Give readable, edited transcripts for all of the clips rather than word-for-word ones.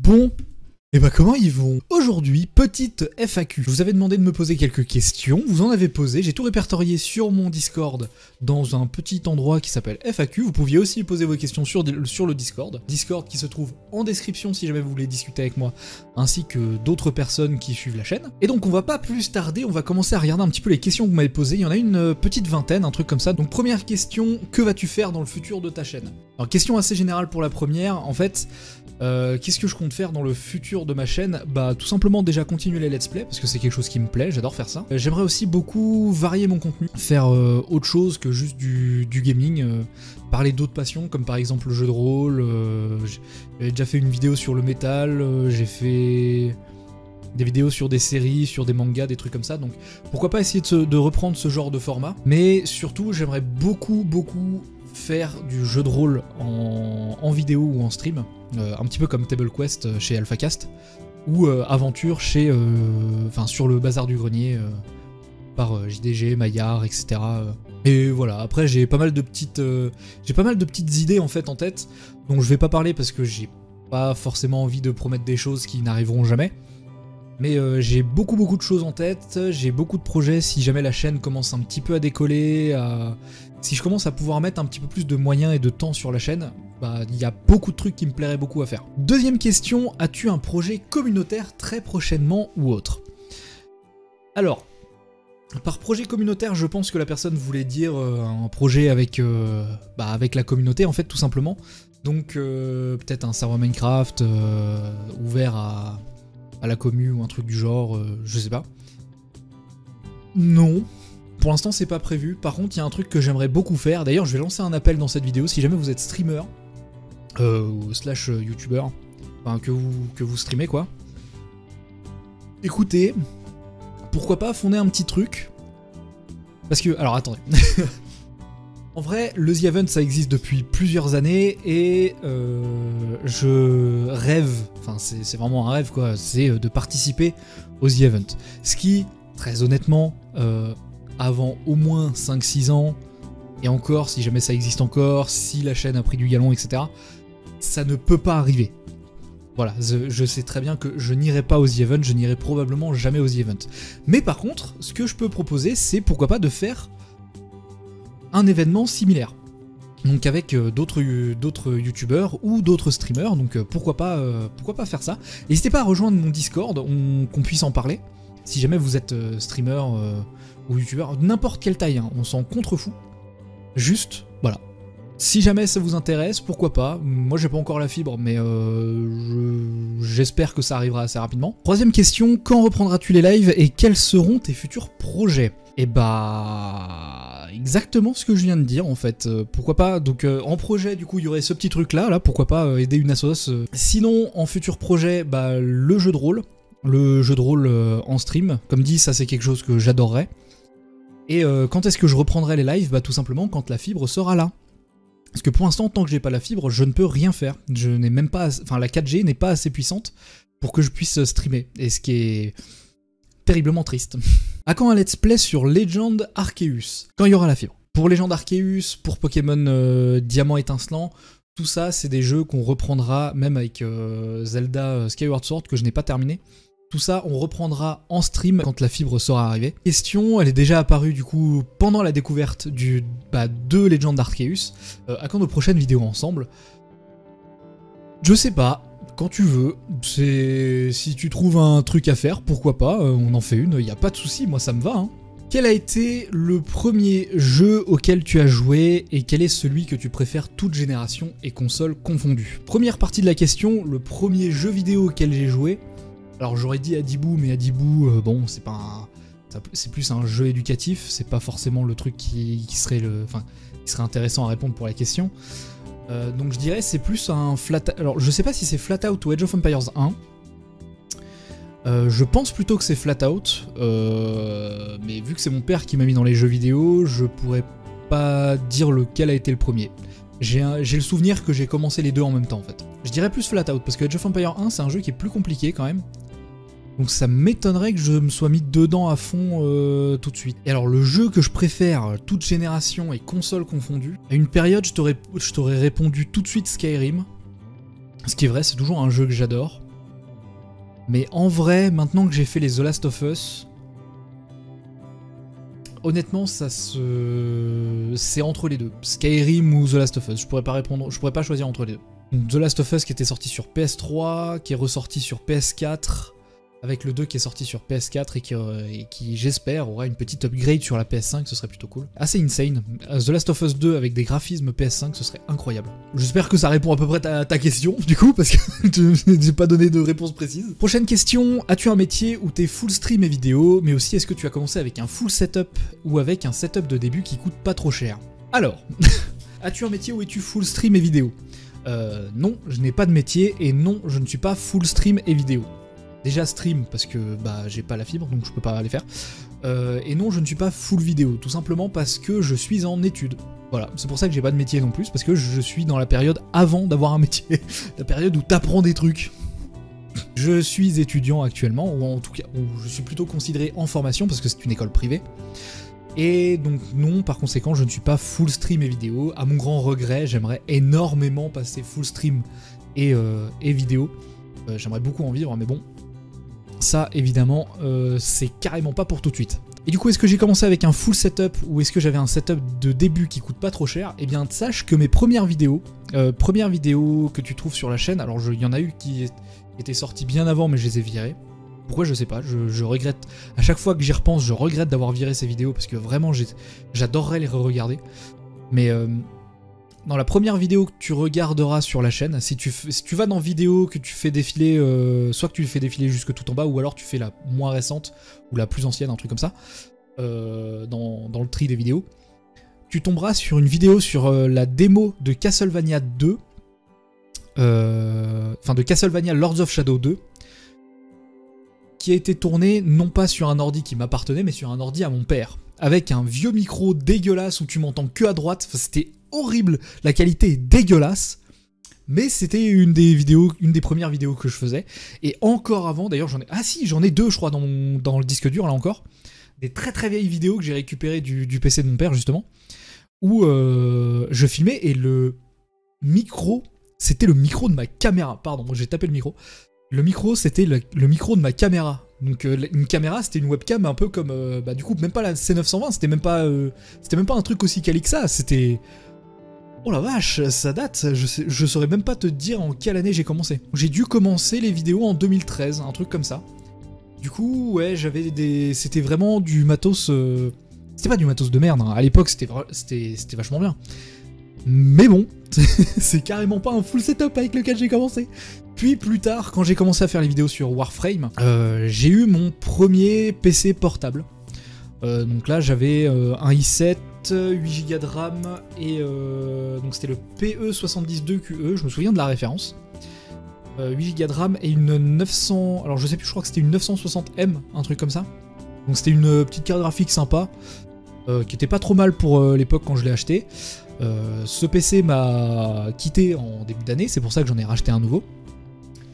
Bon, et bah comment ils vont? Aujourd'hui, petite FAQ. Je vous avais demandé de me poser quelques questions, vous en avez posé, j'ai tout répertorié sur mon Discord dans un petit endroit qui s'appelle FAQ. Vous pouviez aussi poser vos questions sur le Discord. Discord qui se trouve en description si jamais vous voulez discuter avec moi, ainsi que d'autres personnes qui suivent la chaîne. Et donc on va pas plus tarder, on va commencer à regarder un petit peu les questions que vous m'avez posées. Il y en a une petite vingtaine, un truc comme ça. Donc première question, que vas-tu faire dans le futur de ta chaîne? Alors question assez générale pour la première, en fait... qu'est-ce que je compte faire dans le futur de ma chaîne? Bah tout simplement déjà continuer les let's play parce que c'est quelque chose qui me plaît, j'adore faire ça. J'aimerais aussi beaucoup varier mon contenu, faire autre chose que juste du gaming, parler d'autres passions comme par exemple le jeu de rôle, j'ai déjà fait une vidéo sur le métal, j'ai fait des vidéos sur des séries, sur des mangas, des trucs comme ça, donc pourquoi pas essayer de reprendre ce genre de format. Mais surtout j'aimerais beaucoup faire du jeu de rôle en vidéo ou en stream, un petit peu comme Table Quest chez AlphaCast, ou Aventure chez, sur le Bazar du Grenier par JDG, Maillard, etc. Et voilà, après j'ai pas mal de petites idées en fait en tête, dont je vais pas parler parce que j'ai pas forcément envie de promettre des choses qui n'arriveront jamais. Mais j'ai beaucoup de choses en tête, j'ai beaucoup de projets. Si jamais la chaîne commence un petit peu à décoller, si je commence à pouvoir mettre un petit peu plus de moyens et de temps sur la chaîne, bah il y a beaucoup de trucs qui me plairaient beaucoup à faire. Deuxième question, as-tu un projet communautaire très prochainement ou autre? Alors, par projet communautaire, je pense que la personne voulait dire un projet avec la communauté en fait, tout simplement. Donc peut-être un serveur Minecraft ouvert à la commu ou un truc du genre, je sais pas. Non, pour l'instant c'est pas prévu. Par contre il y a un truc que j'aimerais beaucoup faire, d'ailleurs je vais lancer un appel dans cette vidéo, si jamais vous êtes streamer, slash youtubeur, enfin que vous streamez quoi. Écoutez, pourquoi pas fonder un petit truc, parce que, alors attendez, en vrai, le The Event ça existe depuis plusieurs années et je rêve, enfin c'est vraiment un rêve quoi, c'est de participer au The Event. Ce qui, très honnêtement, avant au moins 5-6 ans, et encore, si jamais ça existe encore, si la chaîne a pris du galon, etc., ça ne peut pas arriver. Voilà, je sais très bien que je n'irai pas au The Event, je n'irai probablement jamais au The Event. Mais par contre, ce que je peux proposer, c'est pourquoi pas de faire un événement similaire, donc avec d'autres youtubeurs ou d'autres streamers, donc pourquoi pas faire ça. N'hésitez pas à rejoindre mon Discord, qu'on puisse en parler, si jamais vous êtes streamer ou youtubeur, n'importe quelle taille, hein, on s'en contrefout, juste, voilà. Si jamais ça vous intéresse, pourquoi pas, moi j'ai pas encore la fibre, mais j'espère que ça arrivera assez rapidement. Troisième question, quand reprendras-tu les lives et quels seront tes futurs projets? Et bah... exactement ce que je viens de dire en fait, pourquoi pas, donc en projet du coup il y aurait ce petit truc là, pourquoi pas aider une assos. Sinon en futur projet, bah le jeu de rôle en stream, comme dit ça c'est quelque chose que j'adorerais. Et quand est-ce que je reprendrai les lives? Bah tout simplement quand la fibre sera là. Parce que pour l'instant tant que j'ai pas la fibre je ne peux rien faire, je n'ai même pas, enfin la 4G n'est pas assez puissante pour que je puisse streamer, et ce qui est terriblement triste. À quand un let's play sur Legend Arceus? Quand il y aura la fibre. Pour Legend Arceus, pour Pokémon Diamant étincelant, tout ça c'est des jeux qu'on reprendra, même avec Zelda Skyward Sword que je n'ai pas terminé. Tout ça on reprendra en stream quand la fibre sera arrivée. Question, elle est déjà apparue du coup pendant la découverte de Legend Arceus. À quand nos prochaines vidéos ensemble? Je sais pas. Quand tu veux, si tu trouves un truc à faire, pourquoi pas, on en fait une, y a pas de souci, moi ça me va. Hein. Quel a été le premier jeu auquel tu as joué et quel est celui que tu préfères toute génération et console confondues? Première partie de la question, le premier jeu vidéo auquel j'ai joué, alors j'aurais dit Adibou, mais Adibou, bon, c'est pas c'est plus un jeu éducatif, c'est pas forcément le truc qui serait intéressant à répondre pour la question. Donc je dirais c'est plus un alors je sais pas si c'est Flatout ou Age of Empires 1. Je pense plutôt que c'est Flatout, mais vu que c'est mon père qui m'a mis dans les jeux vidéo, je pourrais pas dire lequel a été le premier. J'ai le souvenir que j'ai commencé les deux en même temps en fait. Je dirais plus Flatout, parce que Age of Empires 1 c'est un jeu qui est plus compliqué quand même. Donc ça m'étonnerait que je me sois mis dedans à fond tout de suite. Et alors le jeu que je préfère, toute génération et console confondue, à une période je t'aurais répondu tout de suite Skyrim. Ce qui est vrai, c'est toujours un jeu que j'adore. Mais en vrai, maintenant que j'ai fait les The Last of Us, honnêtement, c'est entre les deux. Skyrim ou The Last of Us, je pourrais pas choisir entre les deux. Donc, The Last of Us qui était sorti sur PS3, qui est ressorti sur PS4, avec le 2 qui est sorti sur PS4 et qui j'espère, aura une petite upgrade sur la PS5, ce serait plutôt cool. Assez insane. The Last of Us 2 avec des graphismes PS5, ce serait incroyable. J'espère que ça répond à peu près à ta question, du coup, parce que j'ai pas donné de réponse précise. Prochaine question, as-tu un métier où t'es full stream et vidéo, mais aussi est-ce que tu as commencé avec un full setup ou avec un setup de début qui coûte pas trop cher? Alors, as-tu un métier où es-tu full stream et vidéo? Non, je n'ai pas de métier et non, je ne suis pas full stream et vidéo. Déjà stream parce que bah j'ai pas la fibre donc je peux pas les faire. Et non, je ne suis pas full vidéo, tout simplement parce que je suis en études. Voilà, c'est pour ça que j'ai pas de métier non plus, parce que je suis dans la période avant d'avoir un métier. La période où t'apprends des trucs. Je suis étudiant actuellement, ou en tout cas, où je suis plutôt considéré en formation parce que c'est une école privée. Et donc non, par conséquent, je ne suis pas full stream et vidéo. À mon grand regret, j'aimerais énormément passer full stream et vidéo. J'aimerais beaucoup en vivre, mais bon, ça évidemment, c'est carrément pas pour tout de suite. Et du coup, est-ce que j'ai commencé avec un full setup ou est-ce que j'avais un setup de début qui coûte pas trop cher? Eh bien, sache que mes premières vidéos que tu trouves sur la chaîne, alors il y en a eu qui étaient sorties bien avant, mais je les ai virées. Pourquoi, je sais pas, je regrette. À chaque fois que j'y repense, je regrette d'avoir viré ces vidéos parce que vraiment, j'adorerais les re-regarder. Mais dans la première vidéo que tu regarderas sur la chaîne, si tu vas dans vidéo que tu fais défiler, soit que tu fais défiler jusque tout en bas, ou alors tu fais la moins récente, ou la plus ancienne, un truc comme ça, dans le tri des vidéos, tu tomberas sur une vidéo sur la démo de Castlevania 2, enfin de Castlevania Lords of Shadow 2, qui a été tournée non pas sur un ordi qui m'appartenait, mais sur un ordi à mon père, avec un vieux micro dégueulasse où tu m'entends que à droite, enfin, c'était horrible, la qualité est dégueulasse, mais c'était une des premières vidéos que je faisais, et encore avant, d'ailleurs j'en ai deux je crois dans le disque dur là encore, des très très vieilles vidéos que j'ai récupérées du PC de mon père justement, où je filmais et le micro, c'était le micro de ma caméra, pardon, j'ai tapé le micro, le micro c'était le micro de ma caméra. Donc une caméra c'était une webcam un peu comme, bah du coup même pas la C920, c'était même pas un truc aussi quali que ça, c'était... Oh la vache, ça date, je saurais même pas te dire en quelle année j'ai commencé. J'ai dû commencer les vidéos en 2013, un truc comme ça. Du coup, ouais, c'était vraiment du matos... C'était pas du matos de merde, hein. À l'époque c'était vachement bien. Mais bon, c'est carrément pas un full setup avec lequel j'ai commencé. Puis plus tard, quand j'ai commencé à faire les vidéos sur Warframe, j'ai eu mon premier PC portable. Donc là j'avais un i7, 8 Go de RAM et donc c'était le PE72QE, je me souviens de la référence. 8 Go de RAM et une 900, alors je sais plus, je crois que c'était une 960M, un truc comme ça. Donc c'était une petite carte graphique sympa, qui était pas trop mal pour l'époque quand je l'ai acheté. Ce PC m'a quitté en début d'année, c'est pour ça que j'en ai racheté un nouveau.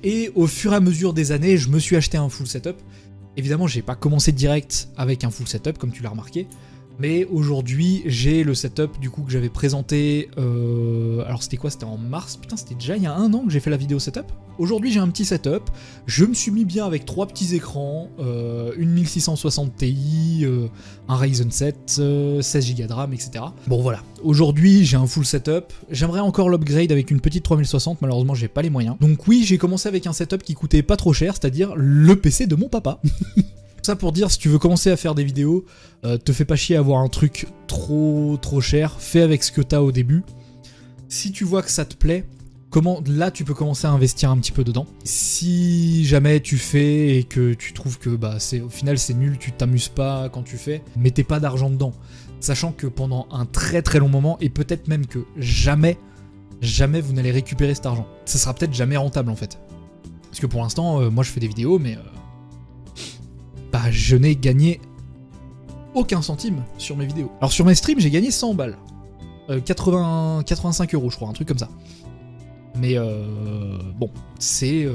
Et au fur et à mesure des années, je me suis acheté un full setup. Évidemment, j'ai pas commencé direct avec un full setup, comme tu l'as remarqué. Mais aujourd'hui, j'ai le setup du coup que j'avais présenté... alors c'était quoi? C'était en mars? Putain, c'était déjà il y a un an que j'ai fait la vidéo setup. Aujourd'hui, j'ai un petit setup. Je me suis mis bien avec 3 petits écrans, une 1660 Ti, un Ryzen 7, 16 Go de RAM, etc. Bon voilà, aujourd'hui j'ai un full setup. J'aimerais encore l'upgrade avec une petite 3060, malheureusement j'ai pas les moyens. Donc oui, j'ai commencé avec un setup qui coûtait pas trop cher, c'est-à-dire le PC de mon papa. Ça pour dire, si tu veux commencer à faire des vidéos, te fais pas chier à avoir un truc trop cher, fais avec ce que t'as au début. Si tu vois que ça te plaît, là tu peux commencer à investir un petit peu dedans. Si jamais tu fais et que tu trouves que bah, au final c'est nul, tu t'amuses pas quand tu fais, mettez pas d'argent dedans. Sachant que pendant un très très long moment, et peut-être même que jamais vous n'allez récupérer cet argent. Ça sera peut-être jamais rentable en fait. Parce que pour l'instant, moi je fais des vidéos, mais... bah je n'ai gagné aucun centime sur mes vidéos. Alors sur mes streams j'ai gagné 100 balles. 85 € je crois, un truc comme ça. Mais bon, c'est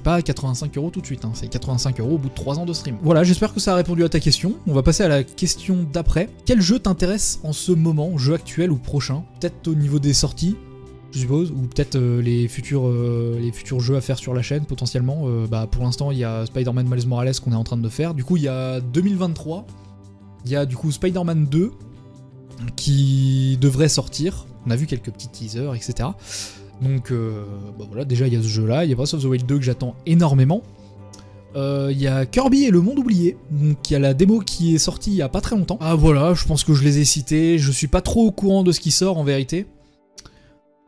pas 85 € tout de suite, hein. C'est 85 € au bout de 3 ans de stream. Voilà, j'espère que ça a répondu à ta question. On va passer à la question d'après. Quel jeu t'intéresse en ce moment, jeu actuel ou prochain? Peut-être au niveau des sorties. je suppose, ou peut-être les futurs jeux à faire sur la chaîne potentiellement. Bah, pour l'instant, il y a Spider-Man Miles Morales qu'on est en train de faire. Du coup, il y a 2023, il y a du coup Spider-Man 2 qui devrait sortir. On a vu quelques petits teasers, etc. Donc, bah voilà, déjà il y a ce jeu-là. Il y a Breath of the Wild 2 que j'attends énormément. Il y a Kirby et le monde oublié, donc il y a la démo qui est sortie il y a pas très longtemps. Ah voilà, je pense que je les ai cités, je suis pas trop au courant de ce qui sort en vérité.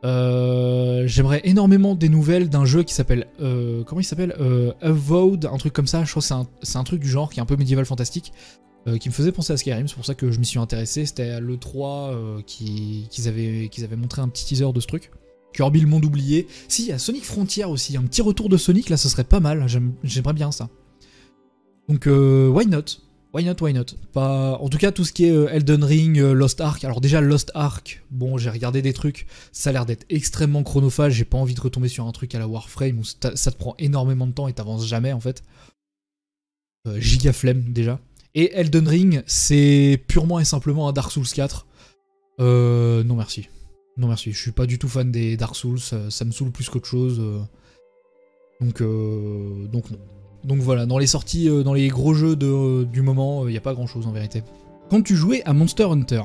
J'aimerais énormément des nouvelles d'un jeu qui s'appelle... comment il s'appelle Avowed, un truc comme ça, je crois que c'est un truc du genre qui est un peu médiéval fantastique, qui me faisait penser à Skyrim, c'est pour ça que je m'y suis intéressé. C'était à l'E3 qu'ils avaient montré un petit teaser de ce truc. Kirby le monde oublié. Si, il y a Sonic Frontier aussi, un petit retour de Sonic, là ce serait pas mal, j'aimerais bien ça. Donc why not? Why not, why not? Pas... En tout cas, tout ce qui est Elden Ring, Lost Ark, alors déjà Lost Ark, bon j'ai regardé des trucs, ça a l'air d'être extrêmement chronophage, j'ai pas envie de retomber sur un truc à la Warframe où ça te prend énormément de temps et t'avances jamais en fait. Giga flemme déjà. Et Elden Ring, c'est purement et simplement un Dark Souls 4. Non merci. Non merci, je suis pas du tout fan des Dark Souls, ça me saoule plus qu'autre chose. Donc non. Donc voilà, dans les sorties, dans les gros jeux du moment, y a pas grand chose en vérité. Quand tu jouais à Monster Hunter,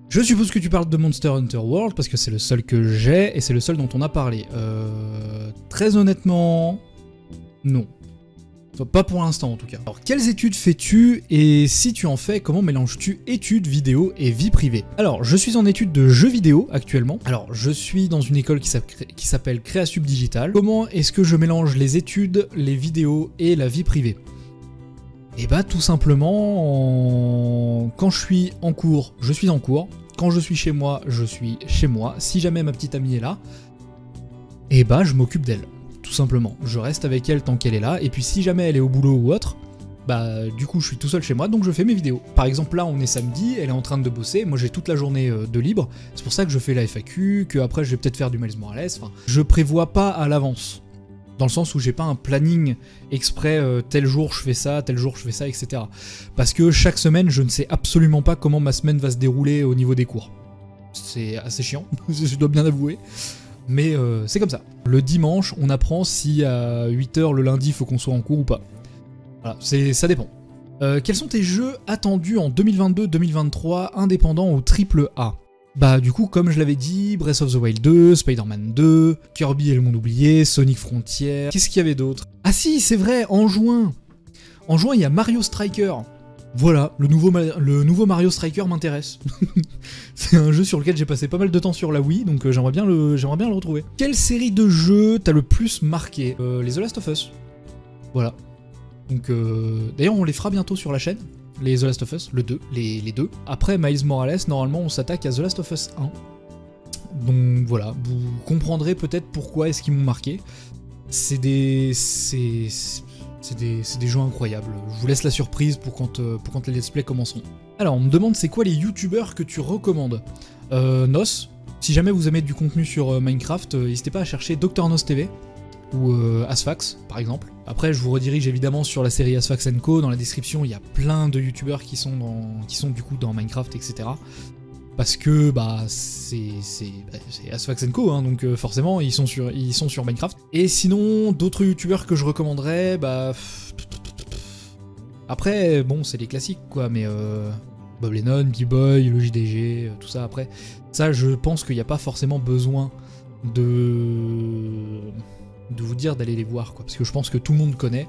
je suppose que tu parles de Monster Hunter World parce que c'est le seul que j'ai et c'est le seul dont on a parlé. Très honnêtement, non. Pas pour l'instant en tout cas. Alors quelles études fais-tu et si tu en fais, comment mélanges-tu études vidéo et vie privée? Alors je suis en études de jeux vidéo actuellement. Alors je suis dans une école qui s'appelle Créasub Digital. Comment est-ce que je mélange les études, les vidéos et la vie privée? Et bah tout simplement, quand je suis en cours, je suis en cours. Quand je suis chez moi, je suis chez moi. Si jamais ma petite amie est là, et bah je m'occupe d'elle. Tout simplement, je reste avec elle tant qu'elle est là, et puis si jamais elle est au boulot ou autre, bah du coup je suis tout seul chez moi, donc je fais mes vidéos. Par exemple là on est samedi, elle est en train de bosser, moi j'ai toute la journée de libre, c'est pour ça que je fais la FAQ, que après je vais peut-être faire du Miles Morales, enfin je prévois pas à l'avance. Dans le sens où j'ai pas un planning exprès, tel jour je fais ça, tel jour je fais ça, etc. Parce que chaque semaine je ne sais absolument pas comment ma semaine va se dérouler au niveau des cours. C'est assez chiant, je dois bien avouer. Mais c'est comme ça. Le dimanche, on apprend si à 8h le lundi, il faut qu'on soit en cours ou pas. Voilà, ça dépend. Quels sont tes jeux attendus en 2022-2023, indépendants ou AAA? Bah du coup, comme je l'avais dit, Breath of the Wild 2, Spider-Man 2, Kirby et le monde oublié, Sonic Frontier... Qu'est-ce qu'il y avait d'autre? Ah si, c'est vrai, en juin! En juin, il y a Mario Striker. Voilà, le nouveau Mario Striker m'intéresse. C'est un jeu sur lequel j'ai passé pas mal de temps sur la Wii, donc j'aimerais bien le retrouver. Quelle série de jeux t'as le plus marqué? Les The Last of Us. Voilà. Donc d'ailleurs on les fera bientôt sur la chaîne, les The Last of Us, les deux. Après Miles Morales, normalement on s'attaque à The Last of Us 1. Donc voilà, vous comprendrez peut-être pourquoi est-ce qu'ils m'ont marqué. C'est des jeux incroyables. Je vous laisse la surprise pour quand les let's play commenceront. Alors, on me demande c'est quoi les youtubeurs que tu recommandes? Nos, si jamais vous aimez du contenu sur Minecraft, n'hésitez pas à chercher Dr Nos TV ou Asphax par exemple. Après, je vous redirige évidemment sur la série Asphax & Co. Dans la description, il y a plein de youtubeurs qui sont du coup dans Minecraft, etc. Parce que bah c'est Asphax & Co, hein, donc forcément ils sont sur Minecraft. Et sinon d'autres youtubeurs que je recommanderais, bah après bon c'est les classiques quoi, mais Bob Lennon, B-Boy, le JDG, tout ça. Après ça je pense qu'il n'y a pas forcément besoin de vous dire d'aller les voir quoi, parce que je pense que tout le monde connaît,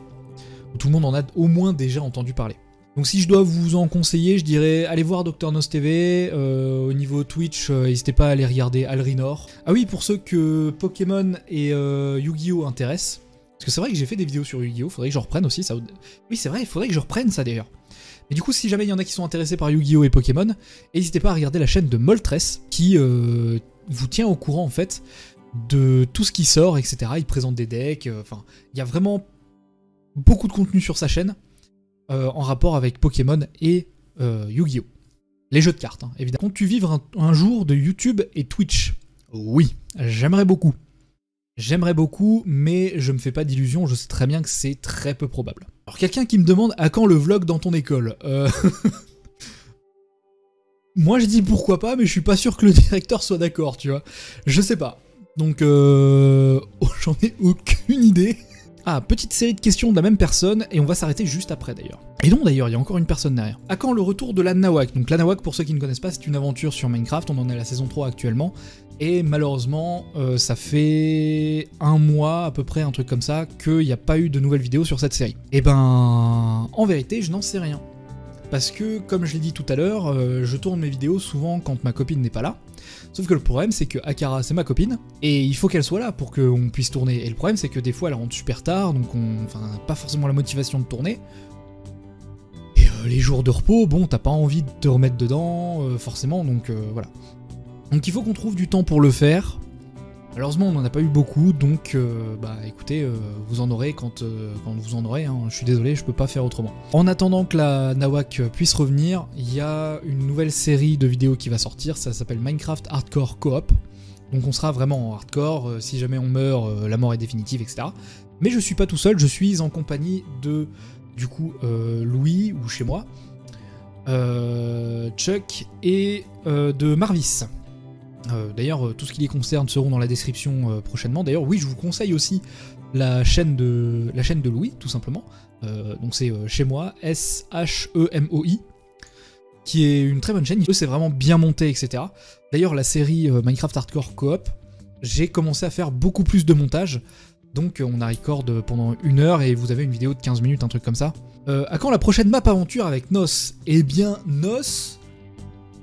ou tout le monde en a au moins déjà entendu parler. Donc si je dois vous en conseiller, je dirais allez voir Dr Nos TV, au niveau Twitch, n'hésitez pas à aller regarder Alrinor. Ah oui, pour ceux que Pokémon et Yu-Gi-Oh intéressent, parce que c'est vrai que j'ai fait des vidéos sur Yu-Gi-Oh, faudrait que je reprenne aussi ça. Oui c'est vrai, il faudrait que je reprenne ça d'ailleurs. Mais du coup si jamais il y en a qui sont intéressés par Yu-Gi-Oh et Pokémon, n'hésitez pas à regarder la chaîne de Moltres, qui vous tient au courant en fait de tout ce qui sort, etc. Il présente des decks, enfin il y a vraiment beaucoup de contenu sur sa chaîne. En rapport avec Pokémon et Yu-Gi-Oh! Les jeux de cartes, hein, évidemment. Comptes-tu vivre un jour de YouTube et Twitch? Oui, j'aimerais beaucoup. J'aimerais beaucoup, mais je me fais pas d'illusions, je sais très bien que c'est très peu probable. Alors quelqu'un qui me demande à quand le vlog dans ton école? Moi je dis pourquoi pas, mais je suis pas sûr que le directeur soit d'accord, tu vois. Je sais pas. Donc j'en ai aucune idée. Ah, petite série de questions de la même personne, et on va s'arrêter juste après d'ailleurs. Et non d'ailleurs, il y a encore une personne derrière. À quand le retour de la Nawak? Donc la Nawak, pour ceux qui ne connaissent pas, c'est une aventure sur Minecraft, on en est à la saison 3 actuellement, et malheureusement, ça fait un mois à peu près, un truc comme ça, qu'il n'y a pas eu de nouvelles vidéos sur cette série. Et ben, en vérité, je n'en sais rien. Parce que, comme je l'ai dit tout à l'heure, je tourne mes vidéos souvent quand ma copine n'est pas là. Sauf que le problème, c'est que Akara, c'est ma copine, et il faut qu'elle soit là pour qu'on puisse tourner. Et le problème, c'est que des fois, elle rentre super tard, donc on n'a pas forcément la motivation de tourner. Et les jours de repos, bon, t'as pas envie de te remettre dedans, forcément, donc voilà. Donc il faut qu'on trouve du temps pour le faire. Malheureusement, on n'en a pas eu beaucoup, donc bah écoutez, vous en aurez quand vous en aurez, hein. Je suis désolé, je peux pas faire autrement. En attendant que la Nawak puisse revenir, il y a une nouvelle série de vidéos qui va sortir, ça s'appelle Minecraft Hardcore Co-op. Donc on sera vraiment en hardcore, si jamais on meurt, la mort est définitive, etc. Mais je suis pas tout seul, je suis en compagnie de, du coup, Louis, ou chez moi, Chuck, et de Marvis. D'ailleurs, tout ce qui les concerne seront dans la description prochainement. D'ailleurs, oui, je vous conseille aussi la chaîne de Louis, tout simplement. Donc c'est chez moi, SHEMOI, qui est une très bonne chaîne. C'est vraiment bien monté, etc. D'ailleurs, la série Minecraft Hardcore Co-op, j'ai commencé à faire beaucoup plus de montage. Donc on a record pendant 1 heure et vous avez une vidéo de 15 minutes, un truc comme ça. À quand la prochaine map aventure avec Nos? Eh bien, Nos,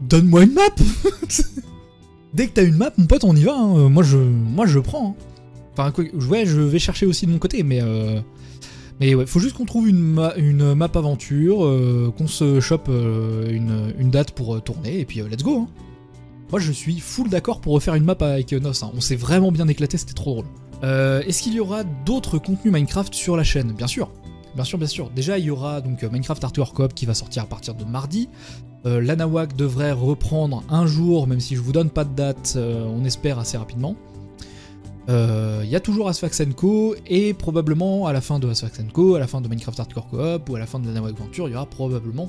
donne-moi une map. Dès que t'as une map, mon pote, on y va, hein. Moi je prends. Hein. Enfin, ouais, je vais chercher aussi de mon côté, mais ouais, faut juste qu'on trouve une map aventure, qu'on se chope une date pour tourner, et puis let's go. Hein. Moi, je suis full d'accord pour refaire une map avec Nos. Hein. On s'est vraiment bien éclaté, c'était trop drôle. Est-ce qu'il y aura d'autres contenus Minecraft sur la chaîne? Bien sûr. Bien sûr, bien sûr. Déjà, il y aura donc Minecraft Hardcore Co-op qui va sortir à partir de mardi. La Nawak devrait reprendre un jour, même si je vous donne pas de date, on espère assez rapidement. Il y a toujours Asphax & Co, et probablement à la fin de Asphax & Co, à la fin de Minecraft Hardcore Co-op, ou à la fin de la Nawak Venture, il y aura probablement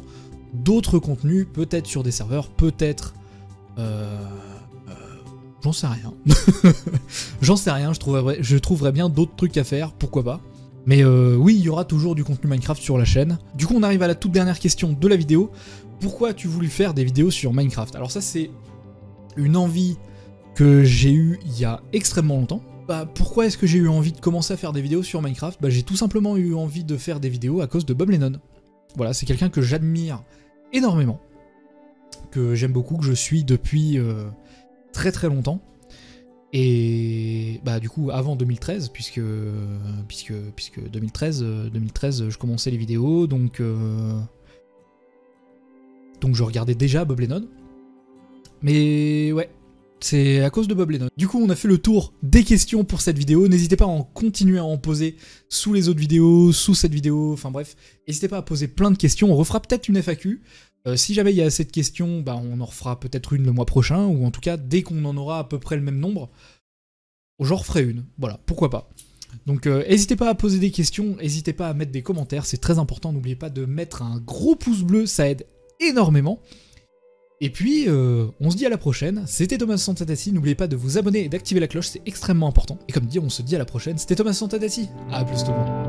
d'autres contenus, peut-être sur des serveurs, peut-être... j'en sais rien. J'en sais rien, je trouverais bien d'autres trucs à faire, pourquoi pas. Mais oui, il y aura toujours du contenu Minecraft sur la chaîne. Du coup, on arrive à la toute dernière question de la vidéo. Pourquoi as-tu voulu faire des vidéos sur Minecraft? Alors ça, c'est une envie que j'ai eue il y a extrêmement longtemps. Bah, pourquoi est-ce que j'ai eu envie de commencer à faire des vidéos sur Minecraft? Bah, j'ai tout simplement eu envie de faire des vidéos à cause de Bob Lennon. Voilà, c'est quelqu'un que j'admire énormément, que j'aime beaucoup, que je suis depuis très très longtemps. Et bah du coup avant 2013, puisque 2013 je commençais les vidéos, donc je regardais déjà Bob Lennon. Mais ouais, c'est à cause de Bob Lennon. Du coup, on a fait le tour des questions pour cette vidéo. N'hésitez pas à en continuer à en poser sous les autres vidéos, sous cette vidéo, enfin bref. N'hésitez pas à poser plein de questions. On refera peut-être une FAQ. Si jamais il y a assez de questions, bah, on en refera peut-être une le mois prochain, ou en tout cas, dès qu'on en aura à peu près le même nombre, j'en referai une. Voilà, pourquoi pas. Donc n'hésitez pas à poser des questions, n'hésitez pas à mettre des commentaires, c'est très important. N'oubliez pas de mettre un gros pouce bleu, ça aide énormément. Et puis, on se dit à la prochaine. C'était Thomas Santadassi, n'oubliez pas de vous abonner et d'activer la cloche, c'est extrêmement important. Et comme dit, on se dit à la prochaine. C'était Thomas Santadassi, à plus tout le monde.